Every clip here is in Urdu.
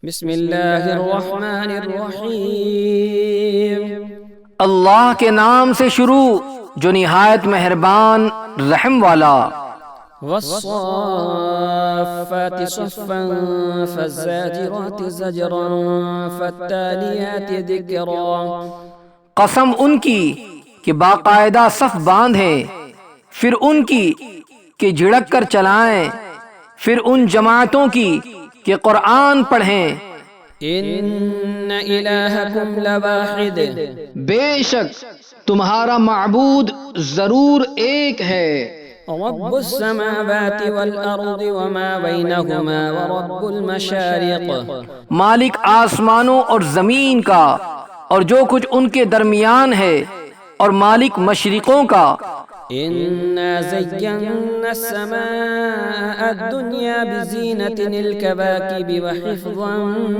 بسم اللہ الرحمن الرحیم۔ اللہ کے نام سے شروع جو نہایت مہربان رحم والا۔ والصافات صفا فالزاجرات زجرا فالتاليات ذکرا۔ قسم ان کی کہ باقاعدہ صف باندھیں، پھر ان کی کہ جھڑک کر چلائیں، پھر ان جماعتوں کی کہ قرآن پڑھیں۔ ان الہکم لواحد، بے شک تمہارا معبود ضرور ایک ہے۔ رب السماوات والارض وما بینہما ورب المشارق، مالک آسمانوں اور زمین کا اور جو کچھ ان کے درمیان ہے، اور مالک مشرقوں کا۔ انا زینا السماء الدنیا بزینة الكواكب وحفظا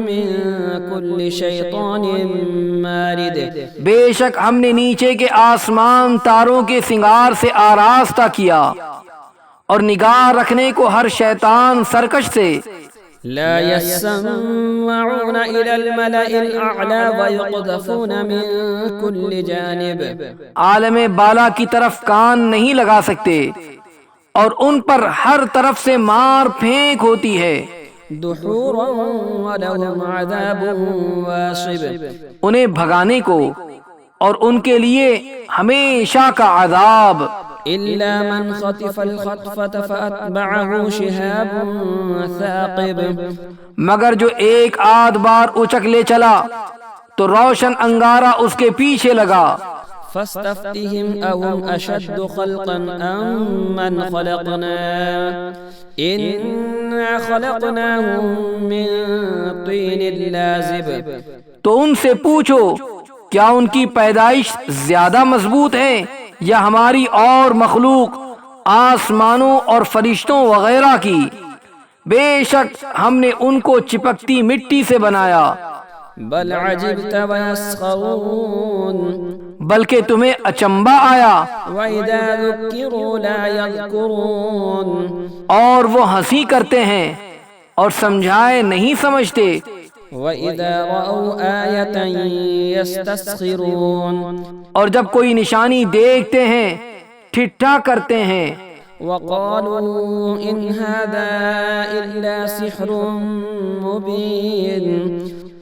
من كل شیطان مارد، بے شک ہم نے نیچے کے آسمان تاروں کے سنگار سے آراستہ کیا، اور نگاہ رکھنے کو ہر شیطان سرکش سے۔ لا يسمعون إلى الملأ الأعلى ويقذفون من كل جانب، عالم بالا کی طرف کان نہیں لگا سکتے، اور ان پر ہر طرف سے مار پھینک ہوتی ہے۔ دحورا ولهم عذاب واصب، انہیں بھگانے کو اور ان کے لیے ہمیشہ کا عذاب۔ إلا من خطف الخطفة فأتبعه شهاب ثاقب، مگر جو ایک آدھ بار اچک لے چلا تو روشن انگارہ اس کے پیچھے لگا۔ فاستفتهم أهم أشد خلقا أم من خلقنا إنا خلقناهم من طين لازب، تو ان سے پوچھو کیا ان کی پیدائش زیادہ مضبوط ہے یا ہماری اور مخلوق آسمانوں اور فرشتوں وغیرہ کی؟ بے شک ہم نے ان کو چپکتی مٹی سے بنایا۔ بل عجبت ويسخرون، بلکہ تمہیں اچنبا آیا، وإذا ذكروا لا يذكرون، اور وہ ہنسی کرتے ہیں اور سمجھائے نہیں سمجھتے۔ وإذا رأوا آية يستسخرون، اور جب کوئی نشانی دیکھتے ہیں ٹھٹھا کرتے ہیں۔ وقالوا إن هذا إلا سحر مبين،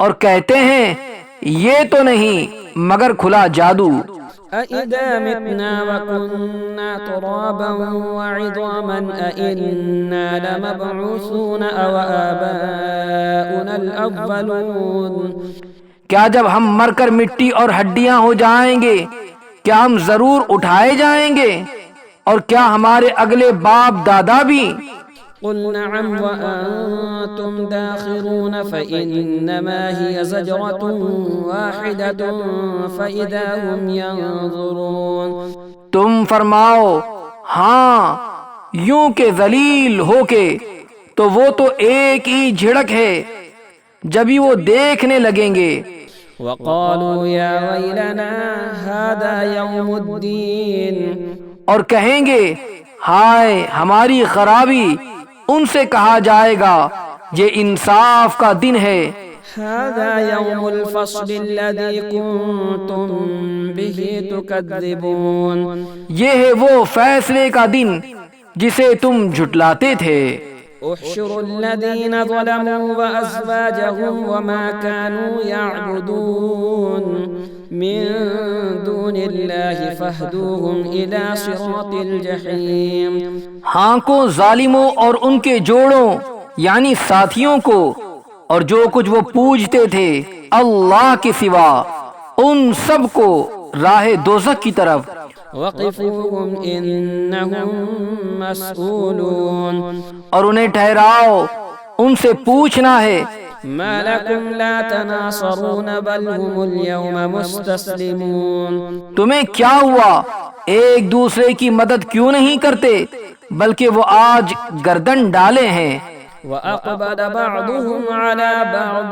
اور کہتے ہیں یہ تو نہیں مگر کھلا جادو۔ أإذا متنا وكنا ترابا وعظاما أإنا لمبعوثون أو آباؤنا الأولون، کیا جب ہم مر کر مٹی اور ہڈیاں ہو جائیں گے کیا ہم ضرور اٹھائے جائیں گے، اور کیا ہمارے اگلے باپ دادا بھی؟ قل نعم وأنتم داخرون فإنما هي زجرة واحدة فإذا هم ينظرون، تم فرماؤ ہاں، یوں کہ ذلیل ہو کے تو وہ تو ایک ہی جھڑک ہے، جبھی وہ دیکھنے لگیں گے۔ وقالوا يا ويلنا هذا يوم الدين، اور کہیں گے ہائے ہماری خرابی، ان سے کہا جائے گا یہ انصاف کا دن ہے۔ هذا يوم الفصل الذي كنتم به تكذبون، یہ ہے وہ فیصلے کا دن جسے تم جھٹلاتے تھے۔ احشروا الذين ظلموا وأزواجهم وما كانوا يعبدون من دون الله فاهدوهم إلى صراط الجحيم، ہانکو ظالموں اور ان کے جوڑوں یعنی ساتھیوں کو، اور جو کچھ وہ پوجتے تھے اللہ کے سوا، ان سب کو راہ دوزخ کی طرف۔ وقفوهم إنهم مسئولون، اور انہیں ٹھہراؤ، ان سے پوچھنا ہے۔ ما لكم لا تناصرون بل هم اليوم مستسلمون، تمہیں کیا ہوا ایک دوسرے کی مدد کیوں نہیں کرتے بلکہ وہ آج گردن ڈالے ہیں۔ وأقبل بعضهم على بعض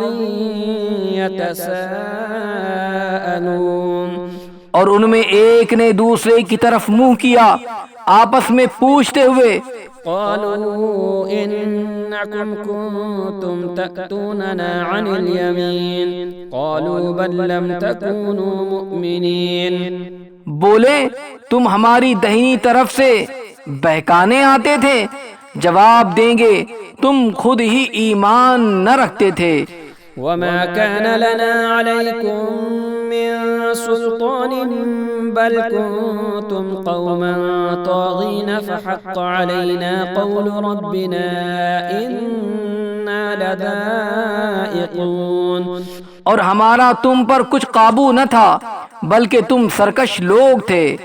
يتساءلون، اور ان میں ایک نے دوسرے کی طرف منہ کیا آپس میں پوچھتے ہوئے قالوا إنكم كنتم تأتوننا عن اليمين قالوا بل لم تكونوا مؤمنين بولے تم ہماری دہنی طرف سے بہکانے آتے تھے؟ جواب دیں گے تم خود ہی ایمان نہ رکھتے تھے۔ وما كان لنا عليكم من سلطان بل كنتم قوما طاغين فحق علينا قول ربنا إنا لذائقون، اور ہمارا تم پر کچھ قابو نہ تھا بلکہ تم سرکش لوگ تھے،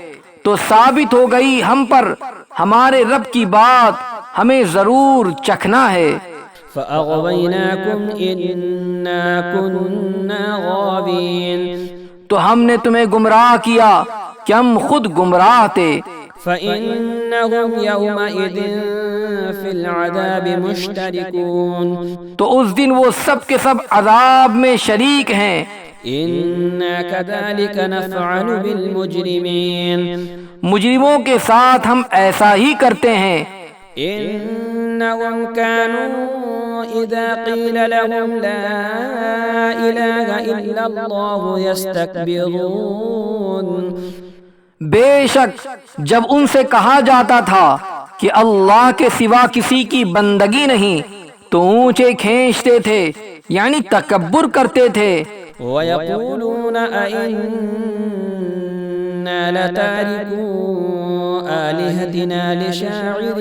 تو ثابت ہو گئی ہم پر ہمارے رب کی بات، ہمیں ضرور چکھنا ہے۔ فأغويناكم إنا كنا غاوين، تو ہم نے تمہیں گمراہ کیا کہ ہم خود گمراہ تھے۔ فإنهم يومئذ في العذاب مشتركون، تو اس دن وہ سب کے سب عذاب میں شریک ہیں۔ إنا كذلك نفعل بالمجرمين، مجرموں کے ساتھ ہم ایسا ہی کرتے ہیں۔ إنهم كانوا إذا قيل لهم لا إله إلا الله يستكبرون، بے شک جب ان سے کہا جاتا تھا کہ اللہ کے سوا کسی کی بندگی نہیں تو اونچے کھینچتے تھے، یعنی تکبر کرتے تھے۔ ويقولون أئنا لتاركو آلهتنا لشاعر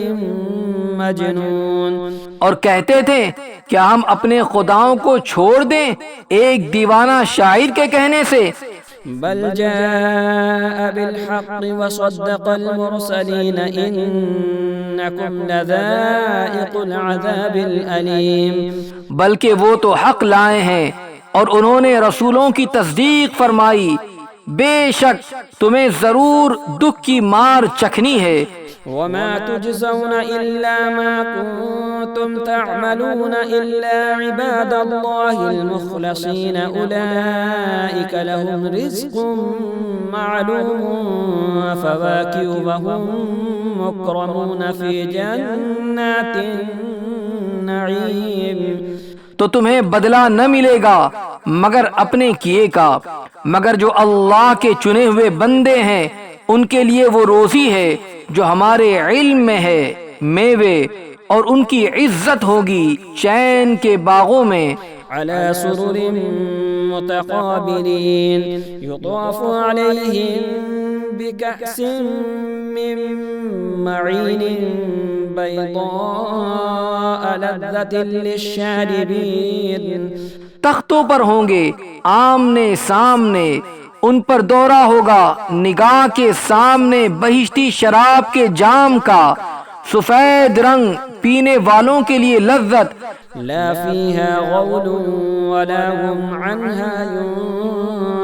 مجنون، اور کہتے تھے کیا ہم اپنے خداؤں کو چھوڑ دیں ایک دیوانہ شاعر کے کہنے سے؟ بل جاء بالحق وصدق المرسلين إنكم لذائق العذاب الأليم، بلکہ وہ تو حق لائے ہیں اور انہوں نے رسولوں کی تصدیق فرمائی، بے شک تمہیں ضرور دکھ کی مار چکھنی ہے۔ وما تجزون إلا ما كنتم تعملون إلا عباد الله المخلصين أولئك لهم رزق معلوم فواكه وهم مكرمون في جنات النعيم، تو تمہیں بدلہ نہ ملے گا مگر اپنے کیے کا، مگر جو اللہ کے چنے ہوئے بندے ہیں ان کے لیے وہ روزی ہے جو ہمارے علم میں ہے، میوے، اور ان کی عزت ہوگی چین کے باغوں میں۔ على سرر متقابلين يطاف عليهم بكأس من معين بيضاء لذة للشاربين، تختوں پر ہوں گے آمنے سامنے، ان پر دورہ ہوگا نگاہ کے سامنے بہشتی شراب کے جام کا، سفید رنگ، پینے والوں کے لیے لذت۔ لا فيها غول ولا هم عنها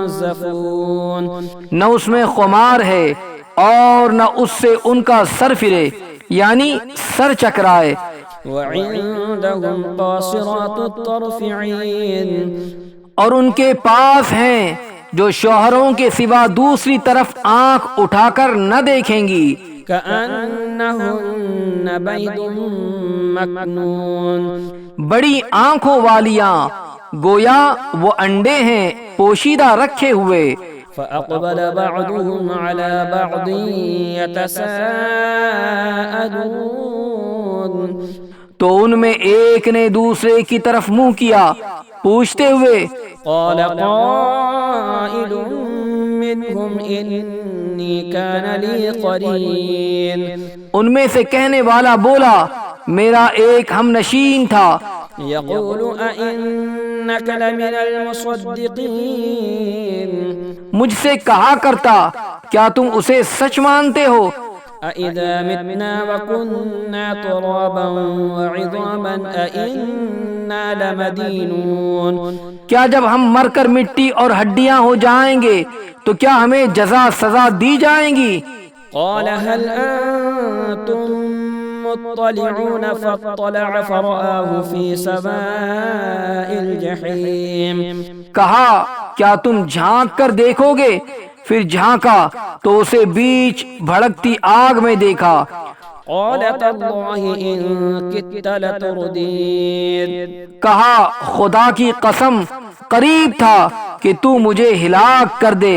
ينزفون، نہ اس میں خمار ہے اور نہ اس سے ان کا سر پھرے، یعنی سر چکرائے۔ وعندهم قاصرات الطرف عين، اور ان کے پاس ہیں جو شوہروں کے سوا دوسری طرف آنکھ اٹھا کر نہ دیکھیں گی۔ كأنهن بيض مكنون، بڑی آنکھوں والیاں، گویا وہ انڈے ہیں پوشیدہ رکھے ہوئے۔ فأقبل بعضهم على بعض يتساءلون، تو ان میں ایک نے دوسرے کی طرف منہ کیا پوچھتے ہوئے، قال قائل منهم إني كان لي قرين، ان میں سے کہنے والا بولا میرا ایک ہم نشین تھا، يقول أئنك لمن المصدقين، مجھ سے کہا کرتا کیا تم اسے سچ مانتے ہو؟ أَإِذَا مِتْنَا وَكُنَّا تُرَابًا وَعِظَامًا أَإِنَّا لَمَدِينُونَ، کیا جب ہم مر کر مٹی اور ہڈیاں ہو جائیں گے تو کیا ہمیں جزا سزا دی جائیں گی؟ قال هل أنتم مطلعون فاطلع فرآه في سواء الجحيم، کہا کیا تم جھانک کر دیکھو گے؟ پھر جھانکا تو اسے بیچ بھڑکتی آگ میں دیکھا۔ قال تالله إن كدت لتردين کہا خدا کی قسم قریب تھا کہ تو مجھے ہلاک کر دے،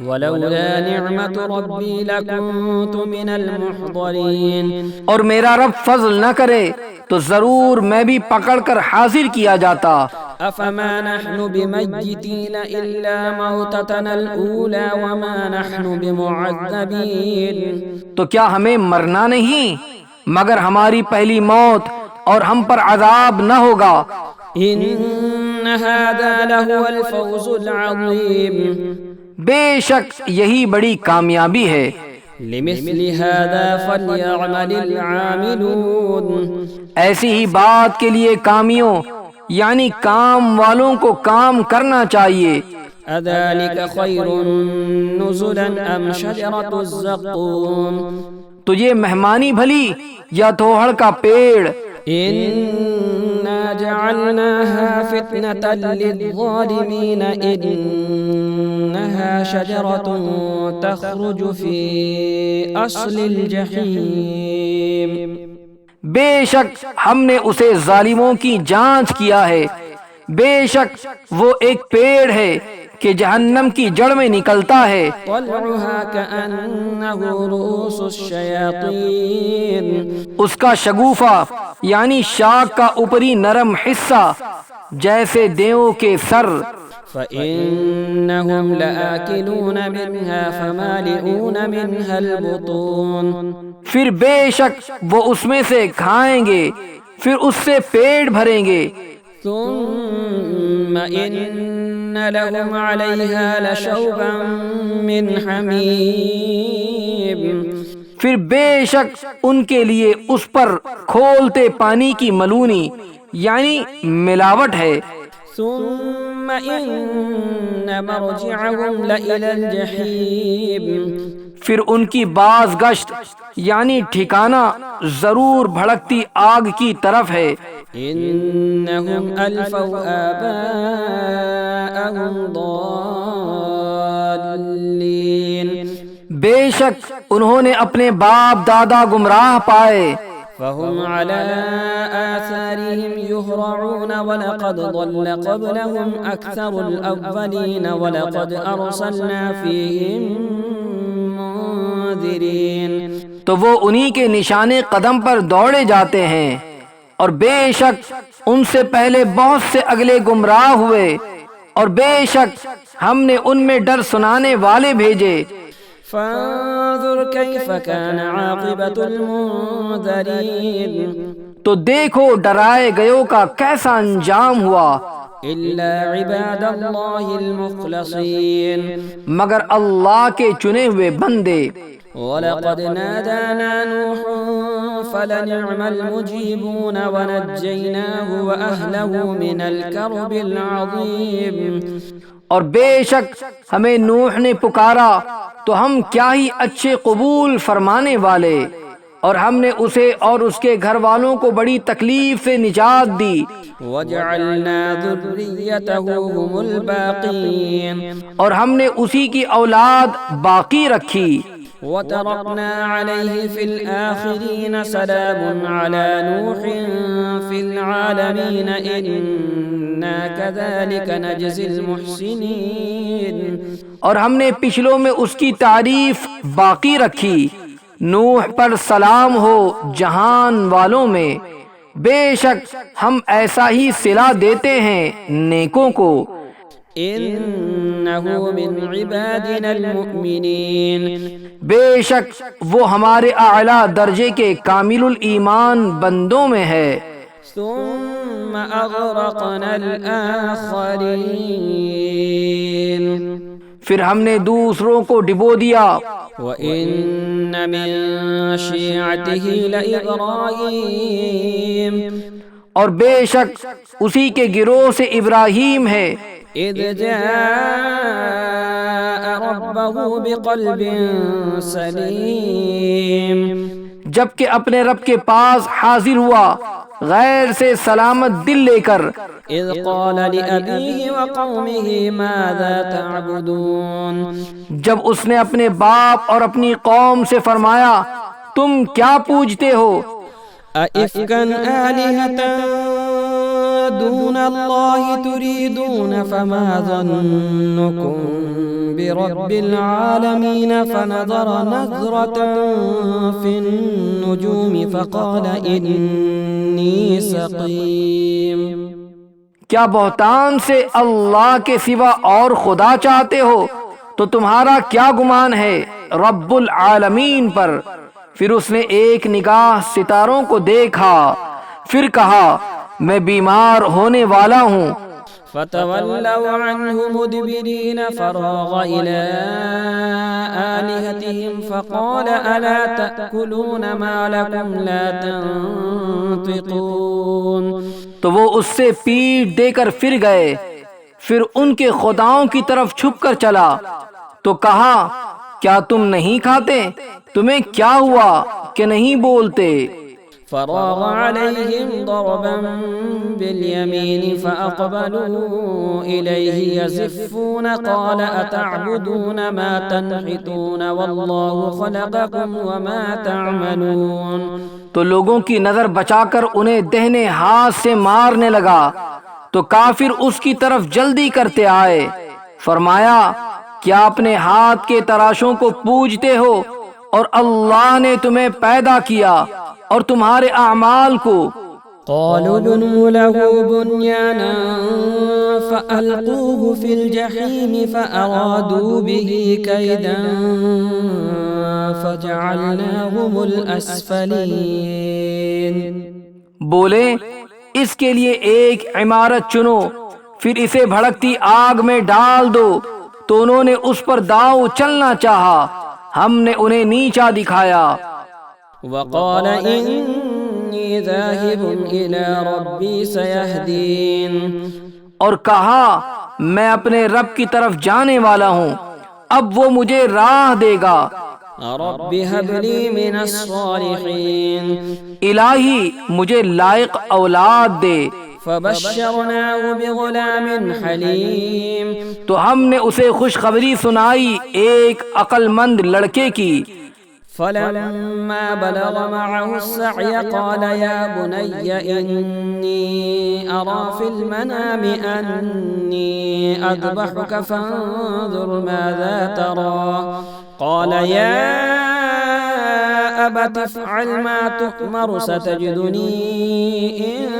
ولولا نعمة ربي لكنت من المحضرين اور میرا رب فضل نہ کرے تو ضرور میں بھی پکڑ کر حاضر کیا جاتا۔ أفما نحن بميتين إلا موتتنا الأولى وما نحن بمعذبين تو کیا ہمیں مرنا نہیں مگر ہماری پہلی موت اور ہم پر عذاب نہ ہوگا۔ إن هذا لهو الفوز العظيم بے شک یہی بڑی کامیابی ہے۔ لمثل هذا فليعمل العاملون ایسی ہی بات کے لیے کامیوں یعنی کام والوں کو کام کرنا چاہیے۔ أذلك خير نزلا أم شجرة الزقوم تو یہ مہمانی بھلی یا توہڑ کا پیڑ؟ إنا جعلناها فتنة للظالمين إنها شجرة تخرج في أصل الجحيم بے شک ہم نے اسے ظالموں کی جانچ کیا ہے، بے شک وہ ایک پیڑ ہے کہ جہنم کی جڑ میں نکلتا ہے۔ طلعها كأنه رؤوس الشياطين اس کا شگوفہ یعنی شاخ کا اوپری نرم حصہ جیسے دیووں کے سر۔ فإنهم لآكلون منها فمالئون منها البطون پھر بے شک وہ اس میں سے کھائیں گے، پھر اس سے پیٹ بھریں گے۔ ثم إن لهم عليها لشوبا من حميم پھر بے شک ان کے لیے اس پر کھولتے پانی کی ملونی یعنی ملاوٹ ہے۔ ثم إن مرجعهم لإلى الجحيم پھر ان کی باز گشت یعنی ٹھکانہ ضرور بھڑکتی آگ کی طرف ہے۔ إنهم ألفوا آباءهم ضالين بے شک انہوں نے اپنے باپ دادا گمراہ پائے، فهم على آثارهم يهرعون ولقد ضل قبلهم أكثر الأولين ولقد أرسلنا فيهم منذرين تو وہ انہی کے نشانے قدم پر دوڑے جاتے ہیں، اور بے شک ان سے پہلے بہت سے اگلے گمراہ ہوئے، اور بے شک ہم نے ان میں ڈر سنانے والے بھیجے۔ فانظر كيف كان عاقبة المنذرين تو دیکھو ڈرائے گئوں کا کیسا انجام ہوا۔ إلا عباد الله المخلصين مگر اللہ کے چنے ہوئے بندے۔ ولقد نادانا نوح فلنعم المجيبون ونجيناه وأهله من الكرب العظيم اور بے شک ہمیں نوح نے پکارا تو ہم کیا ہی اچھے قبول فرمانے والے، اور ہم نے اسے اور اس کے گھر والوں کو بڑی تکلیف سے نجات دی۔ وجعلنا ذريته هم الباقين اور ہم نے اسی کی اولاد باقی رکھی۔ وتركنا عليه في الآخرين سلام على نوح في العالمين إنا كذلك نجزي المحسنين اور ہم نے پچھلوں میں اس کی تعریف باقی رکھی، نوح پر سلام ہو جہان والوں میں، بے شک ہم ایسا ہی صلہ دیتے ہیں نیکوں کو۔ إنه من عبادنا المؤمنين بے شک وہ ہمارے اعلیٰ درجے کے کامل الایمان بندوں میں ہے۔ ثم أغرقنا الآخرين پھر ہم نے دوسروں کو ڈبو دیا۔ وَإِنَّ مِن شِيعَتِهِ لَإِبْرَاهِيمَ اور بے شک اسی کے گروہ سے ابراہیم ہے، إِذْ جَاءَ رَبَّهُ بِقَلْبٍ سَلِيمٍ جبکہ اپنے رب کے پاس حاضر ہوا غیر سے سلامت دل لے کر۔ إِذْ قَالَ لِأَبِيهِ وَقَوْمِهِ مَاذَا تَعْبُدُونَ جب اس نے اپنے باپ اور اپنی قوم سے فرمایا تم کیا پوجتے ہو؟ أئفكا آلهة دون الله تريدون فما ظنكم برب العالمين فنظر نظرة في النجوم فقال إني سقيم کیا بہتان سے اللہ کے سوا اور خدا چاہتے ہو؟ تو تمہارا کیا گمان ہے رب العالمین پر؟ پھر اس نے ایک نگاہ ستاروں کو دیکھا، پھر کہا میں بیمار ہونے والا ہوں۔ فتولوا عنه مدبرين فراغ إلى آلهتهم فقال ألا تأكلون ما لكم لا تنطقون تو وہ اس سے پیٹ دے کر پھر گئے، پھر ان کے خداؤں کی طرف چھپ کر چلا تو کہا کیا تم نہیں کھاتے؟ تمہیں کیا ہوا کہ نہیں بولتے؟ فراغ عليهم ضربا باليمين فأقبلوا إليه يزفون قال أتعبدون ما تنحتون والله خلقكم وما تعملون تو لوگوں کی نظر بچا کر انہیں دہنے ہاتھ سے مارنے لگا تو کافر اس کی طرف جلدی کرتے آئے، فرمایا کیا اپنے ہاتھ کے تراشوں کو پوجتے ہو اور اللہ نے تمہیں پیدا کیا اور تمہارے اعمال کو؟ قالوا بنوا له بنيانا فألقوه في الجحيم فأرادوا به كيدا فجعلناهم الأسفلين بولے اس کے لیے ایک عمارت چنو، پھر اسے بھڑکتی آگ میں ڈال دو۔ تو انہوں نے اس پر داؤ چلنا چاہا، ہم نے انہیں نیچا دکھایا۔ وقال إني ذاهب إلى ربي سيهدين اور کہا میں اپنے رب کی طرف جانے والا ہوں، اب وہ مجھے راہ دے گا۔ رب هب لي من الصالحين الہی مجھے لائق اولاد دے۔ فبشرناه بغلام حليم تو ہم نے اسے خوشخبری سنائی ایک عقل مند لڑکے کی۔ فلما بلغ معه السعي قال يا بني إني أرى في المنام أني أذبحك فانظر ماذا ترى قال يا أبت افعل ما تؤمر ستجدني إن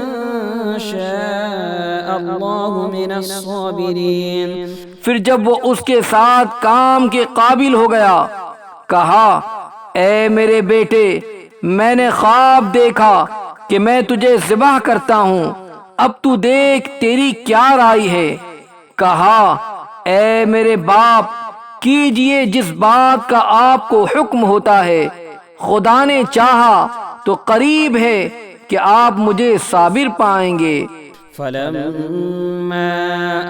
شاء الله من الصابرين پھر جب وہ اس کے ساتھ کام کے قابل ہو گیا کہا اے میرے بیٹے میں نے خواب دیکھا کہ میں تجھے ذبح کرتا ہوں، اب تو دیکھ تیری کیا رائے ہے؟ کہا اے میرے باپ کیجئے جس بات کا آپ کو حکم ہوتا ہے، خدا نے چاہا تو قریب ہے کہ آپ مجھے صابر پائیں گے۔ فلما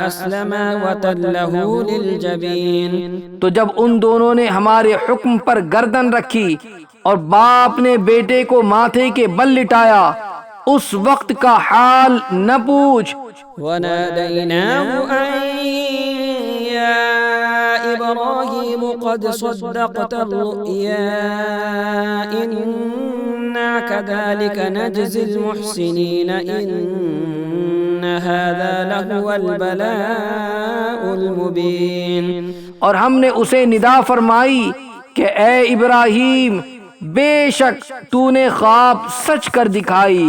أسلما وتله للجبين تو جب ان دونوں نے ہمارے حکم پر گردن رکھی اور باپ نے بیٹے کو ماتھے کے بل لٹایا، اس وقت کا حال نہ پوچھ۔ وناديناه أن يا إبراهيم قد صدقت الرؤيا إنا كذلك نجزي المحسنين إن هذا لهو البلاء المبين اور ہم نے اسے ندا فرمائی کہ اے ابراہیم بے شک تو نے خواب سچ کر دکھائی،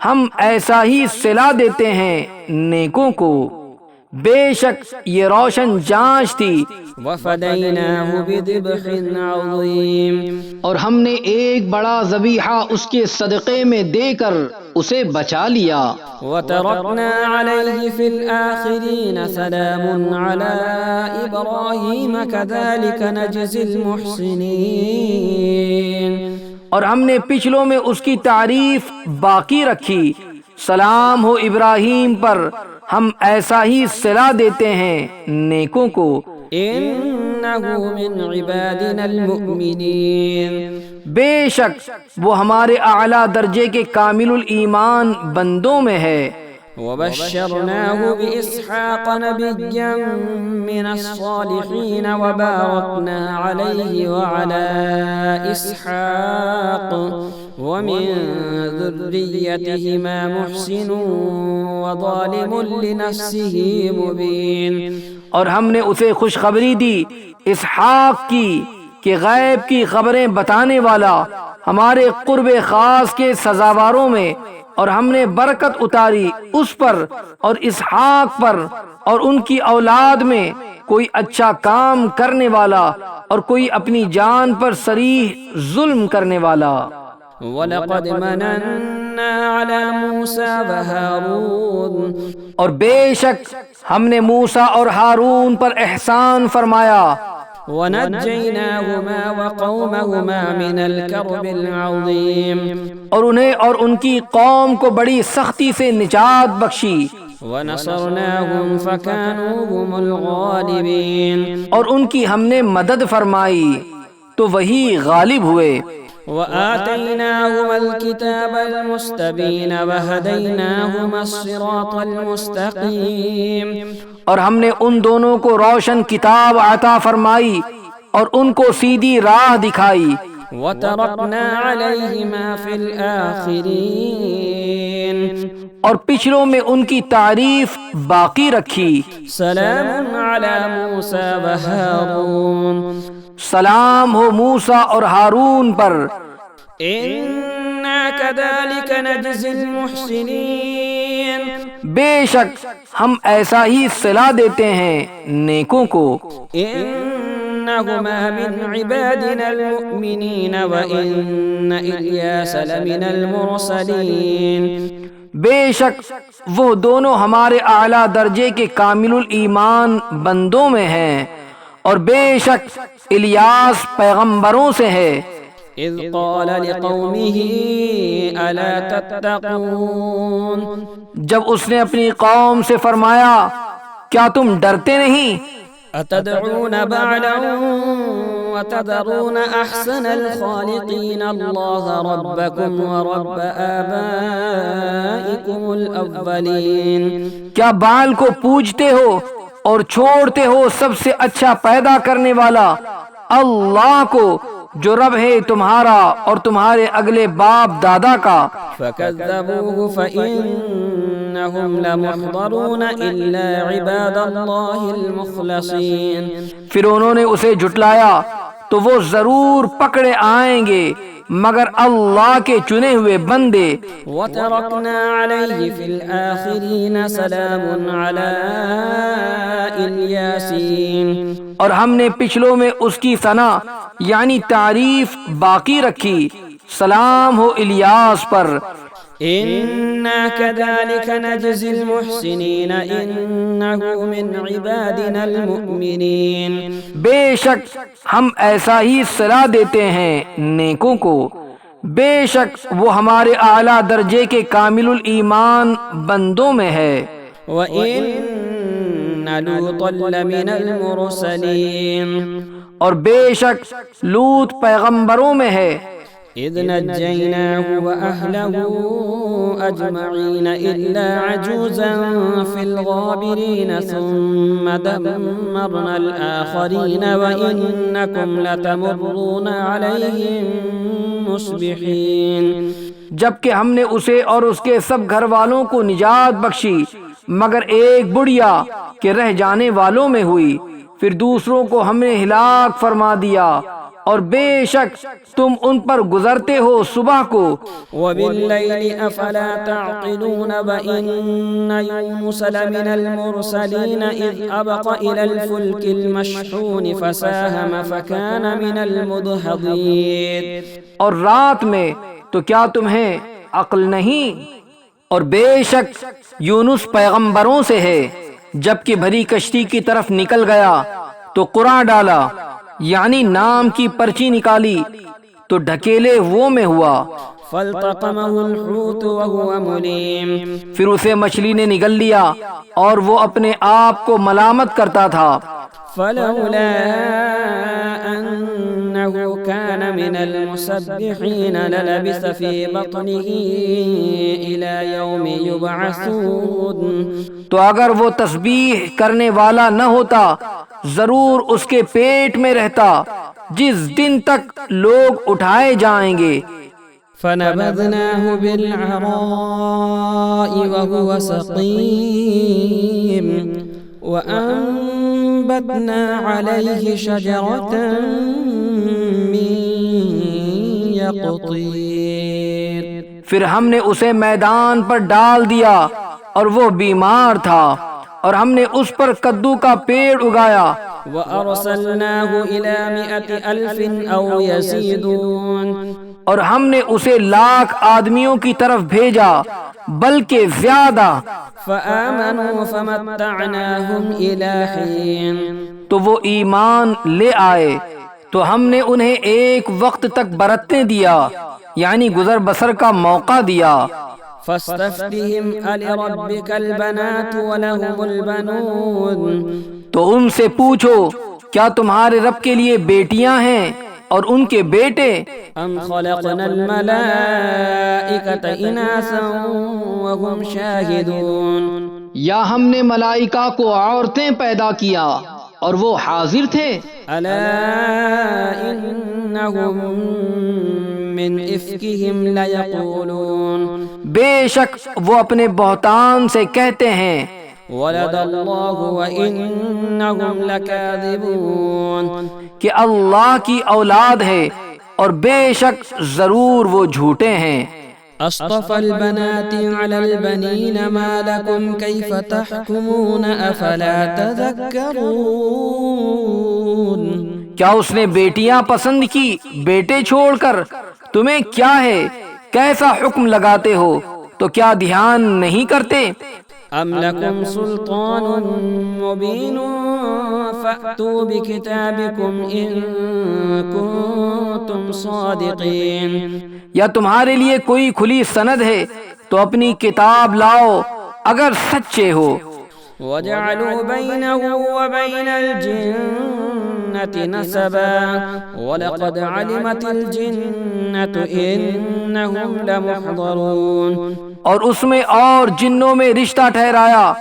ہم ایسا ہی صلہ دیتے ہیں نیکوں کو، بے شک یہ روشن جانچ تھی۔ وفديناه بذبح عظيم اور ہم نے ایک بڑا ذبیحہ اس کے صدقے میں دے کر اسے بچا لیا۔ وتركنا عليه في الآخرين سلام على إبراهيم كذلك نجزي المحسنين اور ہم نے پچھلوں میں اس کی تعریف باقی رکھی، سلام ہو ابراہیم پر، ہم ایسا ہی صلہ دیتے ہیں نیکوں کو۔ إنه من عبادنا المؤمنين بے شک وہ ہمارے اعلیٰ درجے کے کامل الایمان بندوں میں ہے۔ وبشرناه بإسحاق نبيا من الصالحين وباركنا عليه وعلى إسحاق ومن ذريتهما محسن وظالم لنفسه مبين۔ اور ہم نے اسے خوشخبری دی اسحاق کی کہ غیب کی خبریں بتانے والا ہمارے قرب خاص کے سزاواروں میں، اور ہم نے برکت اتاری اس پر اور اسحاق پر اور ان کی اولاد میں، کوئی اچھا کام کرنے والا اور کوئی اپنی جان پر صریح ظلم کرنے والا۔ وَلَقَدْ مَنَنَّا عَلَى مُوسَى وَهَارُونَ، اور بے شک ہم نے موسیٰ اور ہارون پر احسان فرمایا۔ وَنَجَّيْنَاهُمَا وَقَوْمَهُمَا مِنَ الْكَرْبِ الْعَظِيمِ، اور انہیں اور ان کی قوم کو بڑی سختی سے نجات بخشی۔ وَنَصَرْنَاهُمْ فَكَانُوا هُمُ الْغَالِبِينَ، اور ان کی ہم نے مدد فرمائی تو وہی غالب ہوئے۔ وآتيناهما الكتاب المستبين وهديناهما الصراط المستقيم، اور ہم نے ان دونوں کو روشن کتاب عطا فرمائی اور ان کو سیدھی راہ دکھائی۔ وتركنا عليهما في الآخرين، اور پچھلوں میں ان کی تعریف باقی رکھی۔ سلام على موسى وهارون، سلام ہو موسیٰ اور ہارون پر۔ إنا كذلك نجزي المحسنين، بے شک ہم ایسا ہی صلہ دیتے ہیں نیکوں کو۔ إنهما من عبادنا المؤمنين وإن إلياس لمن المرسلين، بے شک وہ دونوں ہمارے اعلیٰ درجے کے کامل الایمان بندوں میں ہیں، اور بے شک الیاس پیغمبروں سے ہے۔ إذ قال لقومه ألا تتقون، جب اس نے اپنی قوم سے فرمایا کیا تم ڈرتے نہیں؟ أتدعون بعلا وتذرون أحسن الخالقين الله ربكم ورب آبائكم الأولين، کیا بال کو پوجتے ہو اور چھوڑتے ہو سب سے اچھا پیدا کرنے والا اللہ کو، جو رب ہے تمہارا اور تمہارے اگلے باپ دادا کا۔ فكذبوه فإنهم لمحضرون إلا عباد الله المخلصين، پھر انہوں نے اسے جھٹلایا تو وہ ضرور پکڑے آئیں گے مگر اللہ کے چنے ہوئے بندے۔ وتركنا عليه في الآخرين سلام على الياسين، اور ہم نے پچھلوں میں اس کی ثنا یعنی تعریف باقی رکھی، سلام ہو الیاس پر۔ إنا كذلك نجزي المحسنين إنه من عبادنا المؤمنين، بے شک ہم ایسا ہی صلاح دیتے ہیں نیکوں کو، بے شک وہ ہمارے اعلیٰ درجے کے کامل الایمان بندوں میں ہے۔ وإن لوطا لمن المرسلين، اور بے شک لوط پیغمبروں میں ہے۔ إذ نجيناه وأهله أجمعين إلا عجوزا في الغابرين ثم دمرنا الآخرين وإنكم لتمرون عليهم مصبحين، جبکہ ہم نے اسے اور اس کے سب گھر والوں کو نجات بخشی مگر ایک بڑھیا کہ رہ جانے والوں میں ہوئی، پھر دوسروں کو ہم نے ہلاک فرما دیا، اور بے شک تم ان پر گزرتے ہو صبح کو۔ وبالليل أفلا تعقلون وإن يونس لمن المرسلين إذ أبق إلى الفلك المشحون فساهم فكان من المدحضين، اور رات میں تو کیا تمہیں عقل نہیں؟ اور بے شک یونس پیغمبروں سے ہے، جبکہ بھری کشتی کی طرف نکل گیا تو قرعہ ڈالا یعنی نام کی پرچی نکالی تو ڈھکیلے وہ میں ہوا۔ فالتقمه الحوت وهو مليم، پھر اسے مچھلی نے نگل لیا اور وہ اپنے آپ کو ملامت کرتا تھا۔ فلولا أنه كان من المسبحين للبث في بطنه إلى يوم يبعثون. تو اگر وہ تسبیح کرنے والا نہ ہوتا ضرور اس کے پیٹ میں رہتا جس دن تک لوگ اٹھائے جائیں گے. فنبذناه بالعراء وهو سقيم وأنبتنا عليه شجرة من يقطين. پھر ہم نے اسے میدان پر ڈال دیا اور وہ بیمار تھا اور ہم نے اس پر کدو کا پیڑ اگایا. وأرسلناه إلى 100,000 أو يزيدون. اور ہم نے اسے 1,00,000 آدمیوں کی طرف بھیجا بلکہ زیادہ. فآمنوا فمتعناهم إلى حين. تو وہ ایمان لے آئے تو ہم نے انہیں ایک وقت تک برتنے دیا یعنی گزر بسر کا موقع دیا. فاستفتهم ألربك البنات ولهم البنون. تو ان سے پوچھو کیا تمہارے رب کے لیے بیٹیاں ہیں اور ان کے بیٹے؟ ام خلقنا الملائکة اناسا وهم شاہدون. یا ہم نے ملائکہ کو عورتیں پیدا کیا اور وہ حاضر تھے. الا انہم من افکہم لیقولون. بے شک وہ اپنے بہتان سے کہتے ہیں ولد اللہ وانہم لکاذبون. کہ اللہ کی اولاد ہے اور بے شک ضرور وہ جھوٹے ہیں. اصطفى البنات على البنين ما لكم كيف تحكمون افلا تذكرون. کیا اس نے بیٹیاں پسند کی بیٹے چھوڑ کر؟ تمہیں کیا ہے کیسا حکم لگاتے ہو تو کیا دھیان نہیں کرتے؟ ام لکم سلطان مبین فأتوا بکتابکم ان کنتم صادقین. یا تمہارے لیے کوئی کھلی سند ہے تو اپنی کتاب لاؤ اگر سچے ہو. وجعلوا بینه وبین الجنة نسبا ولقد علمت الجنة انہم لمحضرون. اور اس میں اور جنوں میں رشتہ ٹھہرایا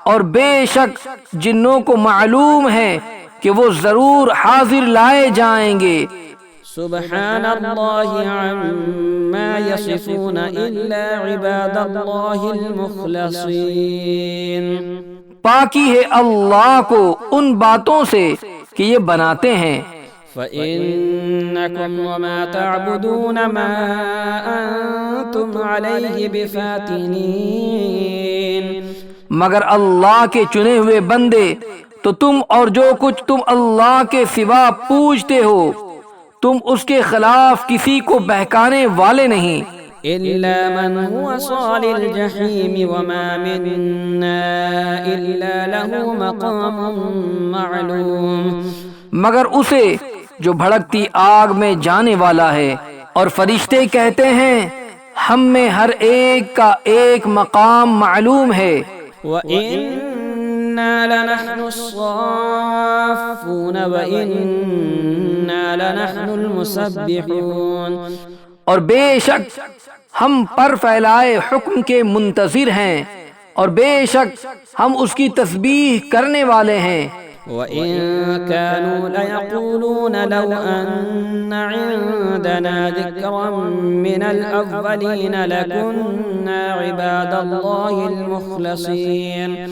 اور بے شک جنوں کو معلوم ہے کہ وہ ضرور حاضر لائے جائیں گے. سبحان اللہ عما یصفون الا عباد اللہ المخلصین. پاکی ہے اللہ کو ان باتوں سے کہ یہ بناتے ہیں. فَإِنَّكُمْ وَمَا تَعْبُدُونَ مَا أَنْتُمْ عَلَيْهِ بِفَاتِنِينَ. مگر اللہ کے چنے ہوئے بندے تو تم اور جو کچھ تم اللہ کے سوا پوجتے ہو تم اس کے خلاف کسی کو بہکانے والے نہیں. إِلَّا مَنْ هُوَ صَالِ الْجَحِيمِ وَمَا مِنَّا إِلَّا لَهُ مَقَامٌ مَعْلُومٌ. مگر اسے جو بھڑکتی آگ میں جانے والا ہے اور فرشتے کہتے ہیں ہم میں ہر ایک کا ایک مقام معلوم ہے. وَإِنَّا لَنَحْنُ الصَّافُّونَ وَإِنَّا لَنَحْنُ الْمُسَبِّحُونَ. اور بے شک ہم پر پھیلائے حکم کے منتظر ہیں اور بے شک ہم اس کی تسبیح کرنے والے ہیں. وَإِن كَانُوا لَيَقُولُونَ لَوْ أَنَّ عِندَنَا ذِكْرًا مِّنَ الْأَوَّلِينَ لَكُنَّا عِبَادَ اللَّهِ الْمُخْلَصِينَ.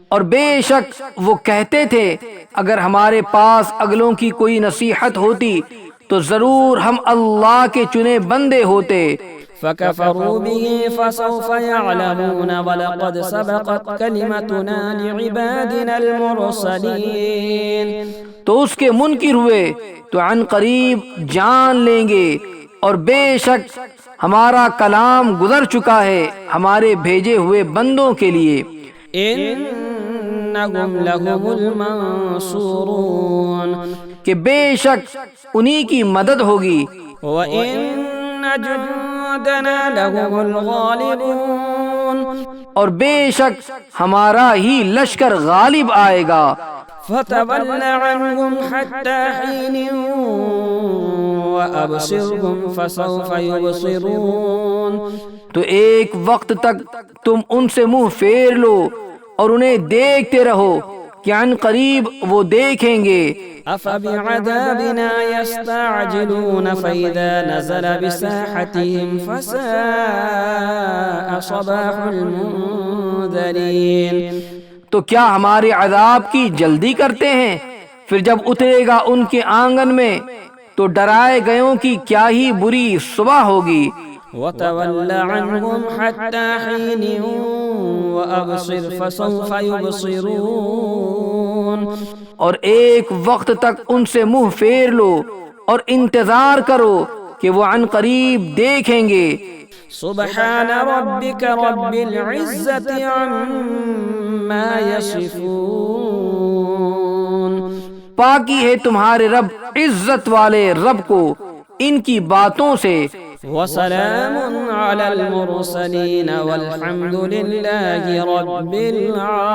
اور بے شک وہ کہتے تھے اگر ہمارے پاس اگلوں کی کوئی نصیحت ہوتی تو ضرور ہم اللہ کے چنے بندے ہوتے. فَكَفَرُوا بِهِ فَسَوْفَ يَعْلَمُونَ وَلَقَدْ سَبَقَتْ كَلِمَتُنَا لِعِبَادِنَا الْمُرْسَلِينَ. تو اس کے منکر ہوئے تو عن قریب جان لیں گے اور بے شک ہمارا کلام گزر چکا ہے ہمارے بھیجے ہوئے بندوں کے لیے. إِنَّهُمْ لَهُمُ الْمَنْصُورُونَ. کہ بے شک انہی کی مدد ہوگی. وَإِنَّ جُنْدَنَا لَهُمُ الْغَالِبُونَ. اور بے شک ہمارا ہی لشکر غالب آئے گا. فَتَوَلَّ عَنْهُمْ حَتَّى حِينٍ وأبصرهم فسوف يبصرون تو ایک وقت تک تم ان سے منہ پھیر لو اور انہیں دیکھتے رہو کہ عن قریب وہ دیکھیں گے۔ أفبعذابنا يستعجلون فإذا نزل بساحتهم فساء صباح المنذرين تو کیا ہمارے عذاب کی جلدی کرتے ہیں؟ پھر جب اترے گا ان کے آنگن میں تو ڈرائے گئوں کی کیا ہی بری صبح ہوگی۔ وتول عنهم حتى حين وأبصر فسوف يبصرون اور ایک وقت تک ان سے منہ پھیر لو اور انتظار کرو کہ وہ عن قریب دیکھیں گے۔ سبحان ربك رب العزة عما يصفون پاکی ہے تمہارے رب عزت والے رب کو ان کی باتوں سے۔ وسلام على المرسلين والحمد لله رب العالمين۔